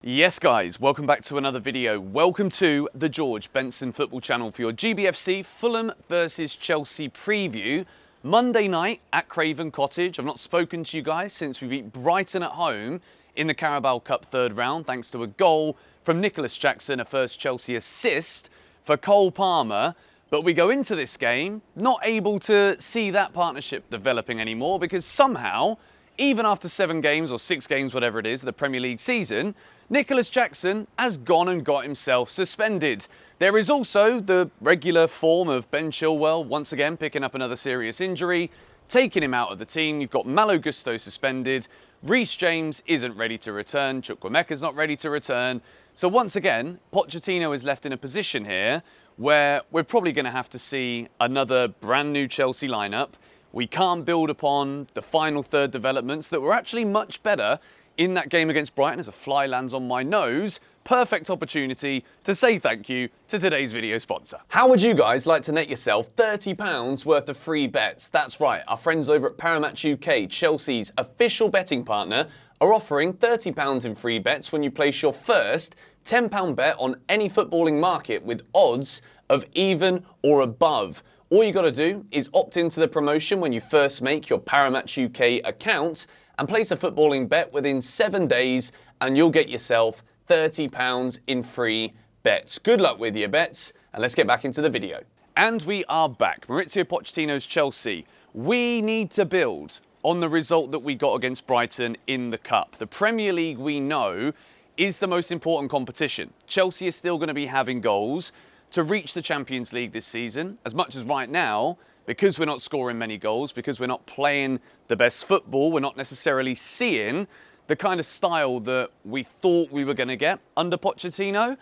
Yes guys, welcome back to another video. Welcome to the George Benson football channel for your GBFC Fulham versus Chelsea preview. Monday night at Craven Cottage. I've not spoken to you guys since we beat Brighton at home in the Carabao Cup third round thanks to a goal from Nicholas Jackson, a first Chelsea assist for Cole Palmer. But we go into this game not able to see that partnership developing anymore because somehow, even after 7 games or 6 games, whatever it is, the Premier League season, Nicholas Jackson has gone and got himself suspended. There is also the regular form of Ben Chilwell, once again picking up another serious injury, taking him out of the team. You've got Malo Gusto suspended. Reece James isn't ready to return. Chukwuemeka's not ready to return. So once again, Pochettino is left in a position here where we're probably going to have to see another brand new Chelsea lineup. We can't build upon the final third developments that were actually much better in that game against Brighton as a fly lands on my nose. Perfect opportunity to say thank you to today's video sponsor. How would you guys like to net yourself £30 worth of free bets? That's right, our friends over at Paramatch UK, Chelsea's official betting partner, are offering £30 in free bets when you place your first £10 bet on any footballing market with odds of even or above. All you got to do is opt into the promotion when you first make your Paramatch UK account and place a footballing bet within 7 days and you'll get yourself £30 in free bets. Good luck with your bets and let's get back into the video. And we are back. Mauricio Pochettino's Chelsea. We need to build on the result that we got against Brighton in the Cup. The Premier League, we know, is the most important competition. Chelsea is still going to be having goals to reach the Champions League this season, as much as right now, because we're not scoring many goals, because we're not playing the best football, we're not necessarily seeing the kind of style that we thought we were going to get under Pochettino.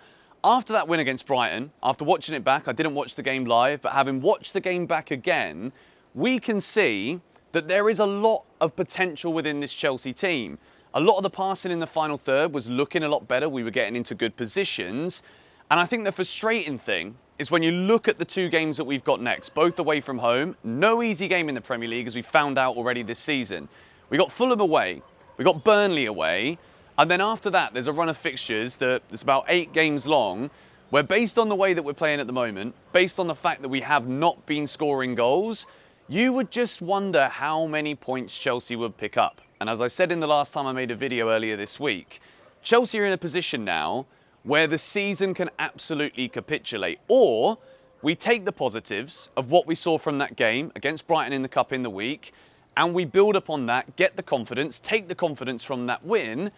After that win against Brighton, after watching it back, I didn't watch the game live, but having watched the game back again, we can see that there is a lot of potential within this Chelsea team. A lot of the passing in the final third was looking a lot better. We were getting into good positions. And I think the frustrating thing is when you look at the 2 games that we've got next, both away from home, no easy game in the Premier League as we found out already this season. We got Fulham away, we got Burnley away, and then after that there's a run of fixtures that's about 8 games long, where based on the way that we're playing at the moment, based on the fact that we have not been scoring goals, you would just wonder how many points Chelsea would pick up. And as I said in the last time I made a video earlier this week, Chelsea are in a position now where the season can absolutely capitulate. Or we take the positives of what we saw from that game against Brighton in the Cup in the week, and we build upon that, get the confidence, take the confidence from that win,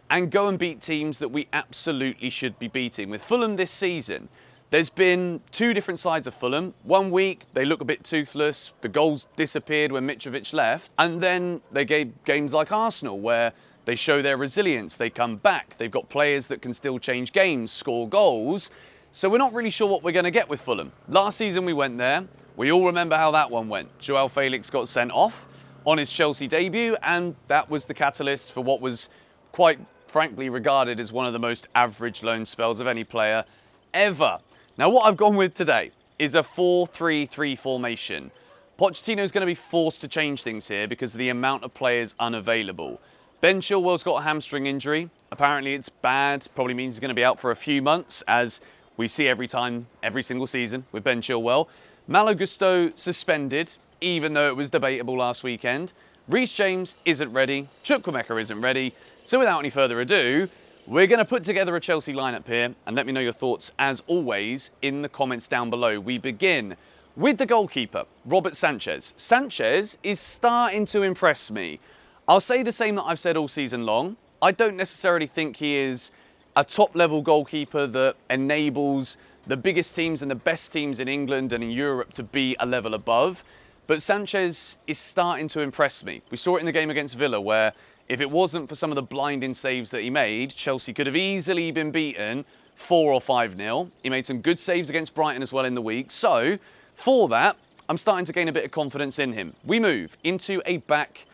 and go and beat teams that we absolutely should be beating. With Fulham this season, there's been 2 different sides of Fulham. One week, they look a bit toothless, the goals disappeared when Mitrovic left, and then they gave games like Arsenal, where they show their resilience, they come back, they've got players that can still change games, score goals. So we're not really sure what we're going to get with Fulham. Last season we went there, we all remember how that one went. Joao Felix got sent off on his Chelsea debut, and that was the catalyst for what was quite frankly regarded as one of the most average loan spells of any player ever. Now what I've gone with today is a 4-3-3 formation. Pochettino's going to be forced to change things here because of the amount of players unavailable. Ben Chilwell's got a hamstring injury. Apparently it's bad. Probably means he's going to be out for a few months, as we see every single season with Ben Chilwell. Malo Gusto suspended, even though it was debatable last weekend. Reece James isn't ready. Chukwuemeka isn't ready. So without any further ado, we're going to put together a Chelsea lineup here, and let me know your thoughts, as always, in the comments down below. We begin with the goalkeeper, Robert Sanchez. Sanchez is starting to impress me. I'll say the same that I've said all season long. I don't necessarily think he is a top-level goalkeeper that enables the biggest teams and the best teams in England and in Europe to be a level above. But Sanchez is starting to impress me. We saw it in the game against Villa, where if it wasn't for some of the blinding saves that he made, Chelsea could have easily been beaten 4 or 5-0. He made some good saves against Brighton as well in the week. So, for that, I'm starting to gain a bit of confidence in him. We move into a back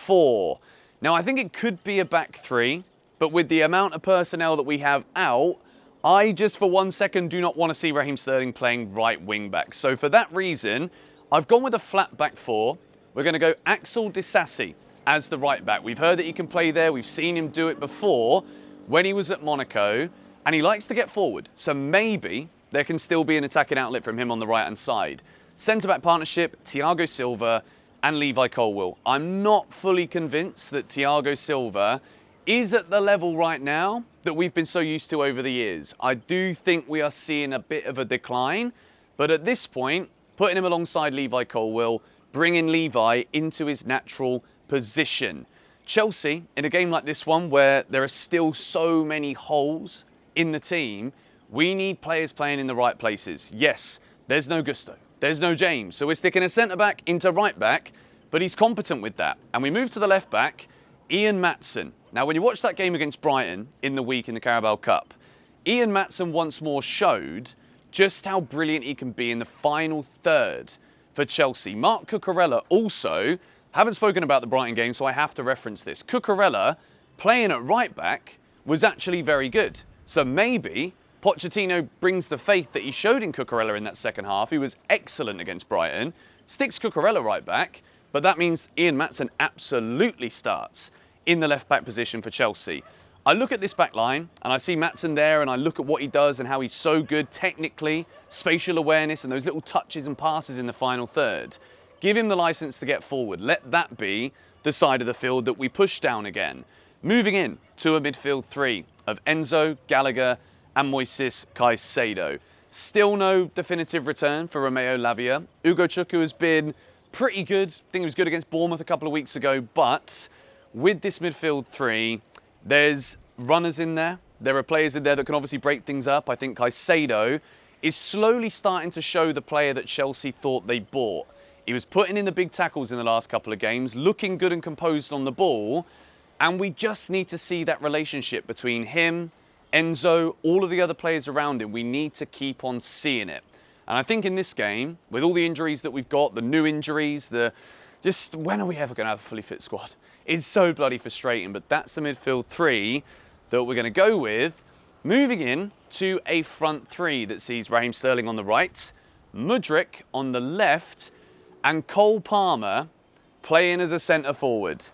4. Now, I think it could be a back 3, but with the amount of personnel that we have out, I just for 1 second do not want to see Raheem Sterling playing right wing back. So for that reason, I've gone with a flat back 4. We're going to go Axel Disasi as the right back. We've heard that he can play there. We've seen him do it before. when he was at Monaco, and he likes to get forward. So maybe there can still be an attacking outlet from him on the right-hand side. Centre-back partnership, Thiago Silva and Levi Colwill. I'm not fully convinced that Thiago Silva is at the level right now that we've been so used to over the years. I do think we are seeing a bit of a decline, but at this point, putting him alongside Levi Colwill, bringing Levi into his natural position. Chelsea, in a game like this one where there are still so many holes in the team, we need players playing in the right places. Yes, there's no Gusto, there's no James, so we're sticking a centre-back into right-back, but he's competent with that. And we move to the left-back, Ian Maatsen. Now, when you watch that game against Brighton in the week in the Carabao Cup, Ian Maatsen once more showed just how brilliant he can be in the final third for Chelsea. Mark Cucurella also, haven't spoken about the Brighton game, so I have to reference this. Cucurella, playing at right-back, was actually very good. So maybe Pochettino brings the faith that he showed in Cucurella in that second half. He was excellent against Brighton, sticks Cucurella right back, but that means Ian Maatsen absolutely starts in the left-back position for Chelsea. I look at this back line and I see Maatsen there and I look at what he does and how he's so good technically, spatial awareness and those little touches and passes in the final third. Give him the license to get forward. Let that be the side of the field that we push down again. Moving in to a midfield three of Enzo, Gallagher and Moises Caicedo. Still no definitive return for Romeo Lavia. Ugo Chukwu has been pretty good. I think he was good against Bournemouth a couple of weeks ago, but with this midfield three, there's runners in there. There are players in there that can obviously break things up. I think Caicedo is slowly starting to show the player that Chelsea thought they bought. He was putting in the big tackles in the last couple of games, looking good and composed on the ball, and we just need to see that relationship between him, Enzo, all of the other players around him. We need to keep on seeing it. And I think in this game, with all the injuries that we've got, the new injuries, just when are we ever going to have a fully fit squad? It's so bloody frustrating, but that's the midfield three that we're going to go with. Moving in to a front three that sees Raheem Sterling on the right, Mudryk on the left, and Cole Palmer playing as a centre forward.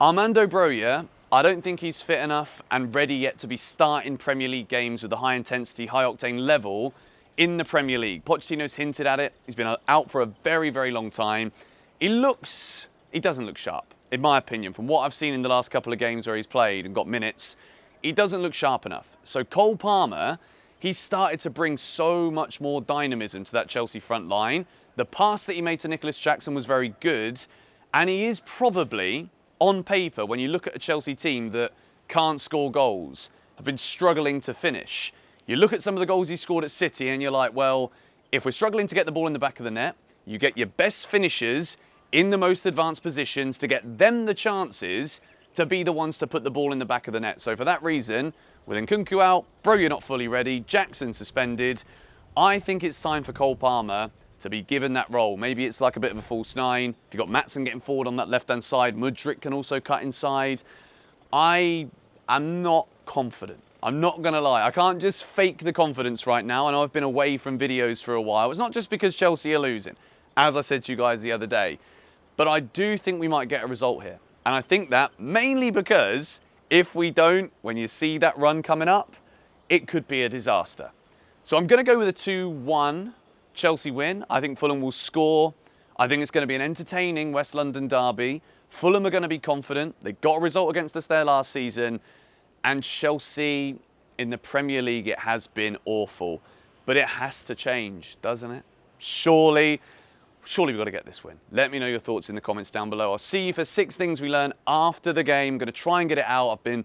Armando Broja, I don't think he's fit enough and ready yet to be starting Premier League games with the high intensity, high octane level in the Premier League. Pochettino's hinted at it. He's been out for a very, very long time. He doesn't look sharp, in my opinion. From what I've seen in the last couple of games where he's played and got minutes, he doesn't look sharp enough. So Cole Palmer, he's started to bring so much more dynamism to that Chelsea front line. The pass that he made to Nicholas Jackson was very good, and he is probably, on paper, when you look at a Chelsea team that can't score goals, have been struggling to finish. You look at some of the goals he scored at City and you're like, well, if we're struggling to get the ball in the back of the net, you get your best finishers in the most advanced positions to get them the chances to be the ones to put the ball in the back of the net. So for that reason, with Nkunku out, Broja not fully ready, Jackson suspended, I think it's time for Cole Palmer to be given that role. Maybe it's like a bit of a false nine. You've got Maatsen getting forward on that left-hand side. Mudryk can also cut inside. I am not confident. I'm not going to lie. I can't just fake the confidence right now. I know I've been away from videos for a while. It's not just because Chelsea are losing, as I said to you guys the other day. But I do think we might get a result here. And I think that mainly because if we don't, when you see that run coming up, it could be a disaster. So I'm going to go with a 2-1 Chelsea win. I think Fulham will score. I think it's going to be an entertaining West London derby. Fulham are going to be confident. They got a result against us there last season. And Chelsea in the Premier League, it has been awful. But it has to change, doesn't it? Surely we've got to get this win. Let me know your thoughts in the comments down below. I'll see you for 6 things we learn after the game. I'm going to try and get it out. I've been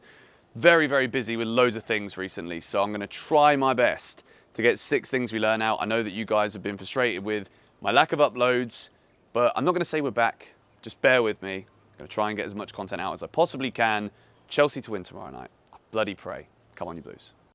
very, very busy with loads of things recently. So I'm going to try my best to get 6 things we learn out. I know that you guys have been frustrated with my lack of uploads, but I'm not going to say we're back. Just bear with me. I'm going to try and get as much content out as I possibly can. Chelsea to win tomorrow night. I bloody pray. Come on, you Blues.